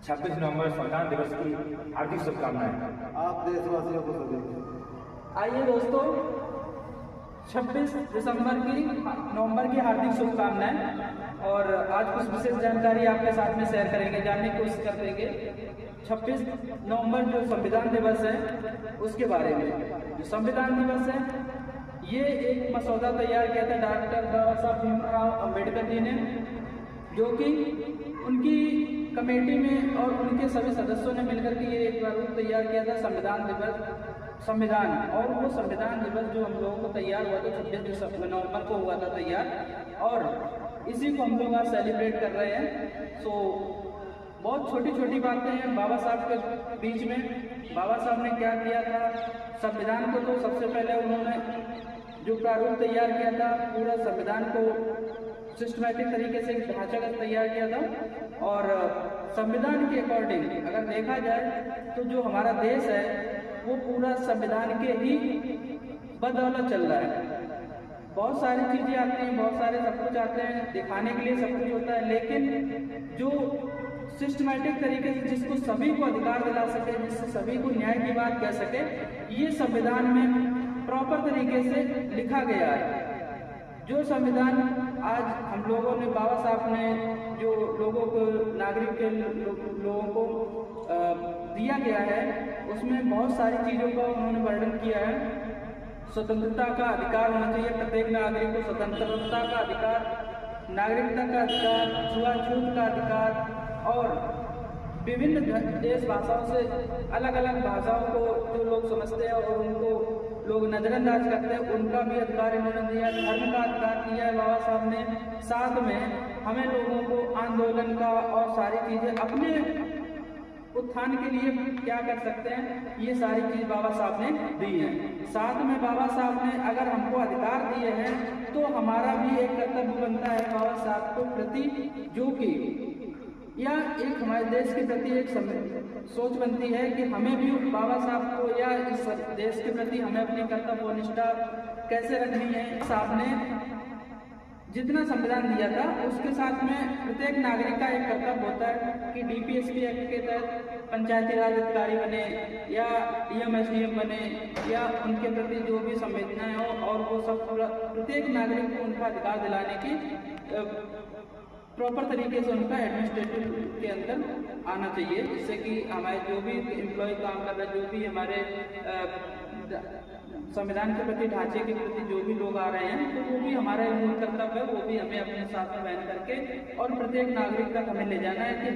26 नवंबर संविधान दिवस की हार्दिक शुभकामनाएं। आप देशवासियों को सभी। आइए दोस्तों, 26 नवंबर की हार्दिक शुभकामनाएं। और आज कुछ विशेष जानकारी आपके साथ में शेयर करेंगे, जानने की कोशिश करेंगे 26 नवंबर जो संविधान दिवस है उसके बारे में। जो संविधान दिवस है ये एक मसौदा तैयार किया था डॉक्टर बाबा साहब भीमराव अम्बेडकर जी ने, जो कि उनकी कमेटी में और उनके सभी सदस्यों ने मिलकर के ये एक प्रारूप तैयार किया था संविधान। और वो संविधान दिवस जो हम लोगों को तैयार हुआ था 26 नवंबर को हुआ था तैयार, और इसी को हम लोग आज सेलिब्रेट कर रहे हैं। सो बहुत छोटी छोटी बातें हैं बाबा साहब के बीच में। बाबा साहब ने क्या किया था, संविधान को तो सबसे पहले उन्होंने जो प्रारूप तैयार किया था, पूरा संविधान को सिस्टमैटिक तरीके से ढांचागत तैयार किया था। और संविधान के अकॉर्डिंग अगर देखा जाए तो जो हमारा देश है वो पूरा संविधान के ही बदौलत चल रहा है। बहुत सारी चीजें आती हैं, बहुत सारे सब कुछ आते हैं, दिखाने के लिए सब कुछ होता है, लेकिन जो सिस्टमैटिक तरीके से जिसको सभी को अधिकार दिला सके, जिससे सभी को न्याय की बात कह सके, ये संविधान में प्रॉपर तरीके से लिखा गया है। जो संविधान आज हम लोगों ने, बाबा साहब ने जो लोगों को, नागरिक के लोगों को दिया गया है, उसमें बहुत सारी चीज़ों का उन्होंने वर्णन किया है। स्वतंत्रता का अधिकार होना चाहिए, प्रत्येक नागरिक को स्वतंत्रता का अधिकार, नागरिकता का अधिकार, छुआछूत का अधिकार, और विभिन्न देश भाषाओं से अलग अलग भाषाओं को जो लोग समझते हैं और उनको लोग नजरअंदाज करते हैं, उनका भी अधिकार इन्होंने दिया है। धर्म का अधिकार दिया है बाबा साहब ने। साथ में हमें लोगों को आंदोलन का और सारी चीजें अपने उत्थान के लिए क्या कर सकते हैं, ये सारी चीज बाबा साहब ने दी है। साथ में बाबा साहब ने अगर हमको अधिकार दिए हैं तो हमारा भी एक कर्तव्य बनता है बाबा साहब को प्रति, जो कि या एक हमारे देश के प्रति एक सोच बनती है कि हमें भी बाबा साहब को या इस देश के प्रति हमें अपनी कर्तव्य निष्ठा कैसे रखनी है। साहब ने जितना संविधान दिया था उसके साथ में प्रत्येक नागरिक का एक कर्तव्य होता है कि डीपीएसपी एक्ट के तहत पंचायती राज अधिकारी बने या डीएम बने, या उनके प्रति जो भी संवेदनाएं हो, और वो सब प्रत्येक नागरिक को उनका अधिकार दिलाने की प्रॉपर तरीके से उनका एडमिनिस्ट्रेटिव के अंदर आना चाहिए, जिससे कि हमारे जो भी एम्प्लॉय काम कर रहे हैं, जो भी हमारे संविधान के प्रति, ढांचे के प्रति जो भी लोग आ रहे हैं, तो वो भी हमारा मूल कर्तव्य है, वो भी हमें अपने साथ में बहन करके और प्रत्येक नागरिक तक हमें ले जाना है कि